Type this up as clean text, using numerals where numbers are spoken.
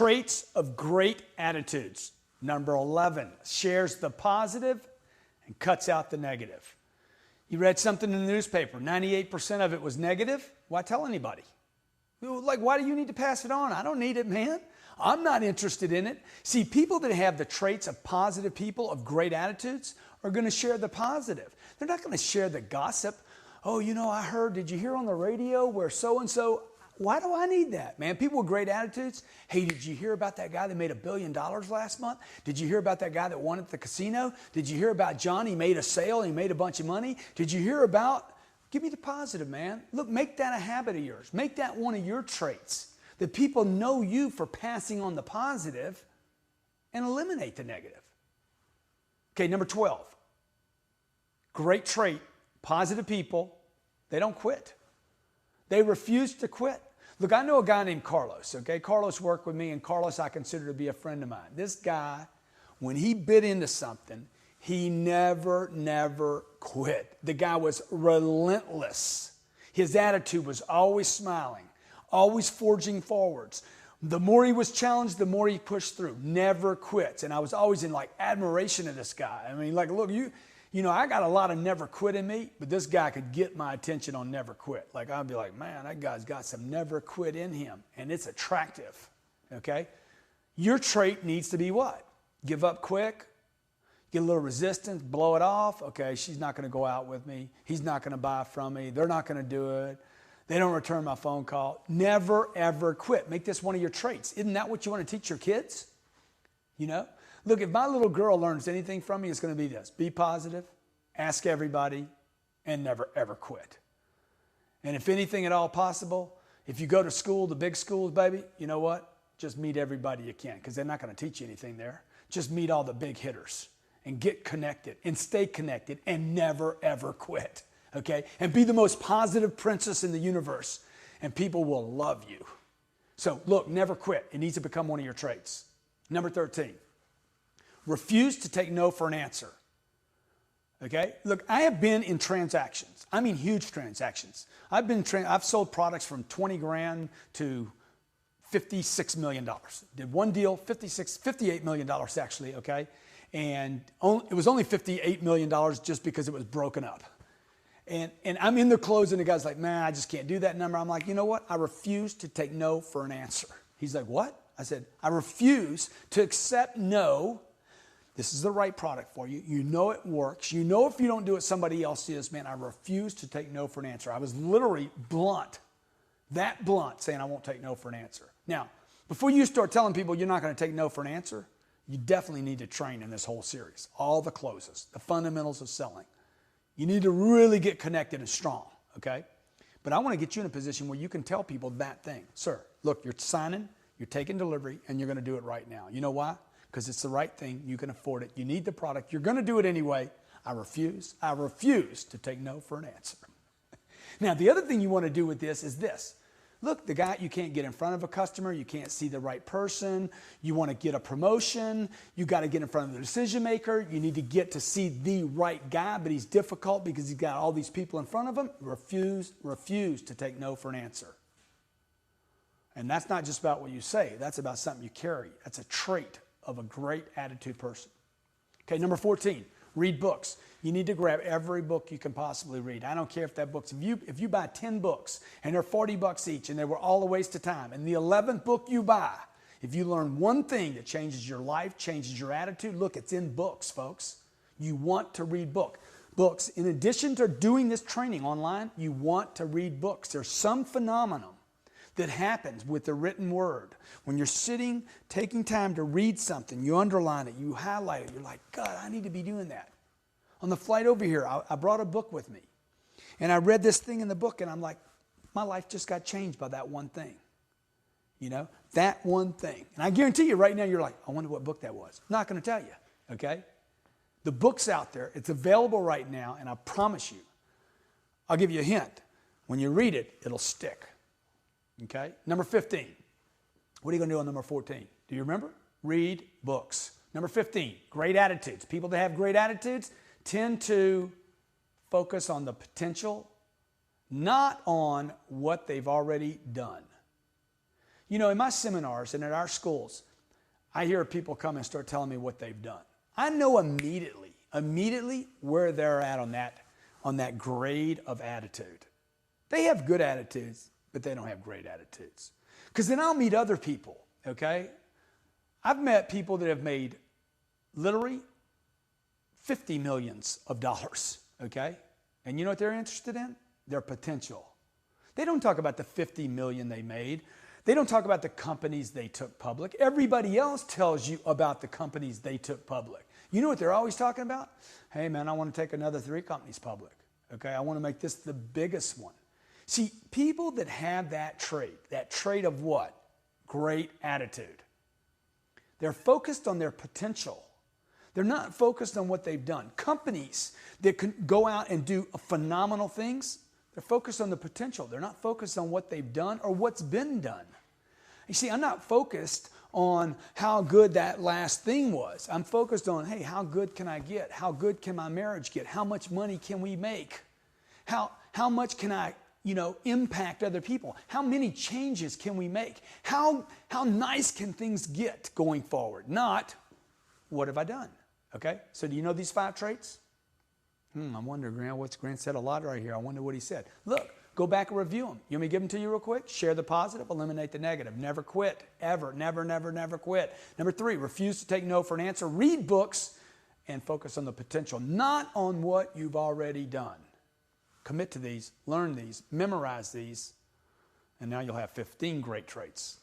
Traits of great attitudes. Number 11, shares the positive and cuts out the negative. You read something in the newspaper, 98% of it was negative. Why tell anybody? Like, why do you need to pass it on? I don't need it, man. I'm not interested in it. See, people that have the traits of positive people, of great attitudes, are going to share the positive. They're not going to share the gossip. Oh, I heard, did you hear on the radio where so-and-so? Why do I need that, man? People with great attitudes. Hey, did you hear about that guy that made $1 billion last month? Did you hear about that guy that won at the casino? Did you hear about John? He made a sale and he made a bunch of money. Did you hear about? Give me the positive, man. Look, make that a habit of yours. Make that one of your traits. That people know you for passing on the positive and eliminate the negative. Okay, number 12. Great trait, positive people, they don't quit. They refuse to quit. Look, I know a guy named Carlos, okay? Carlos worked with me, and Carlos I consider to be a friend of mine. This guy, when he bit into something, he never quit. The guy was relentless. His attitude was always smiling, always forging forwards. The more he was challenged, the more he pushed through. Never quits. And I was always in admiration of this guy. I mean, look, I got a lot of never quit in me, but this guy could get my attention on never quit. I'd be like, man, that guy's got some never quit in him, and it's attractive, okay? Your trait needs to be what? Give up quick, get a little resistance, blow it off. Okay, she's not going to go out with me. He's not going to buy from me. They're not going to do it. They don't return my phone call. Never, ever quit. Make this one of your traits. Isn't that what you want to teach your kids? Look, if my little girl learns anything from me, it's going to be this. Be positive, ask everybody, and never, ever quit. And if anything at all possible, if you go to school, the big schools, baby, you know what? Just meet everybody you can, because they're not going to teach you anything there. Just meet all the big hitters and get connected and stay connected and never, ever quit, okay? And be the most positive princess in the universe, and people will love you. So look, never quit. It needs to become one of your traits. Number 13. Refuse to take no for an answer. Okay? Look, I have been in transactions. I mean huge transactions. I've sold products from 20 grand to $56 million. Did one deal, $58 million actually, okay? And it was only $58 million just because it was broken up. And I'm in the close, and the guy's like, man, I just can't do that number. I'm like, you know what? I refuse to take no for an answer. He's like, what? I said, I refuse to accept no. This is the right product for you. You know it works. You know if you don't do it, somebody else is. Man, I refuse to take no for an answer. I was literally blunt, that blunt, saying I won't take no for an answer. Now, before you start telling people you're not going to take no for an answer, you definitely need to train in this whole series. All the closes, the fundamentals of selling. You need to really get connected and strong, okay? But I want to get you in a position where you can tell people that thing. Sir, look, you're signing, you're taking delivery, and you're going to do it right now. You know why? Because it's the right thing. You can afford it. You need the product. You're going to do it anyway. I refuse to take no for an answer. Now, the other thing you want to do with this is this. Look, the guy, you can't get in front of a customer. You can't see the right person. You want to get a promotion. You got to get in front of the decision maker. You need to get to see the right guy, but he's difficult because he's got all these people in front of him. Refuse to take no for an answer. And that's not just about what you say. That's about something you carry. That's a trait of a great attitude person. Okay, number 14, read books. You need to grab every book you can possibly read. I don't care if that book's, if you buy 10 books and they're $40 each and they were all a waste of time, and the 11th book you buy, if you learn one thing that changes your life, changes your attitude, look, it's in books, folks. You want to read books. In addition to doing this training online, you want to read books. There's some phenomenon that happens with the written word. When you're sitting, taking time to read something, you underline it, you highlight it, you're like, God, I need to be doing that. On the flight over here, I brought a book with me. And I read this thing in the book, and I'm like, my life just got changed by that one thing. That one thing. And I guarantee you right now, you're like, I wonder what book that was. I'm not going to tell you, okay? The book's out there. It's available right now, and I promise you, I'll give you a hint. When you read it, it'll stick. Okay? Number 15. What are you going to do on number 14? Do you remember? Read books. Number 15, great attitudes. People that have great attitudes tend to focus on the potential, not on what they've already done. You know, in my seminars and at our schools, I hear people come and start telling me what they've done. I know immediately where they're at on that grade of attitude. They have good attitudes, but they don't have great attitudes. Because then I'll meet other people, okay? I've met people that have made literally 50 millions of dollars, okay? And you know what they're interested in? Their potential. They don't talk about the 50 million they made. They don't talk about the companies they took public. Everybody else tells you about the companies they took public. You know what they're always talking about? Hey man, I want to take another 3 companies public. Okay, I want to make this the biggest one. See, people that have that trait of what? Great attitude. They're focused on their potential. They're not focused on what they've done. Companies that can go out and do phenomenal things, they're focused on the potential. They're not focused on what they've done or what's been done. You see, I'm not focused on how good that last thing was. I'm focused on, hey, how good can I get? How good can my marriage get? How much money can we make? How much can I, impact other people? How many changes can we make? How nice can things get going forward? Not, what have I done? Okay, so do you know these 5 traits? I wonder, Grant said a lot right here. I wonder what he said. Look, go back and review them. You want me to give them to you real quick? Share the positive, eliminate the negative. Never quit, ever. Never quit. Number 3, refuse to take no for an answer. Read books and focus on the potential, not on what you've already done. Commit to these, learn these, memorize these, and now you'll have 15 great traits.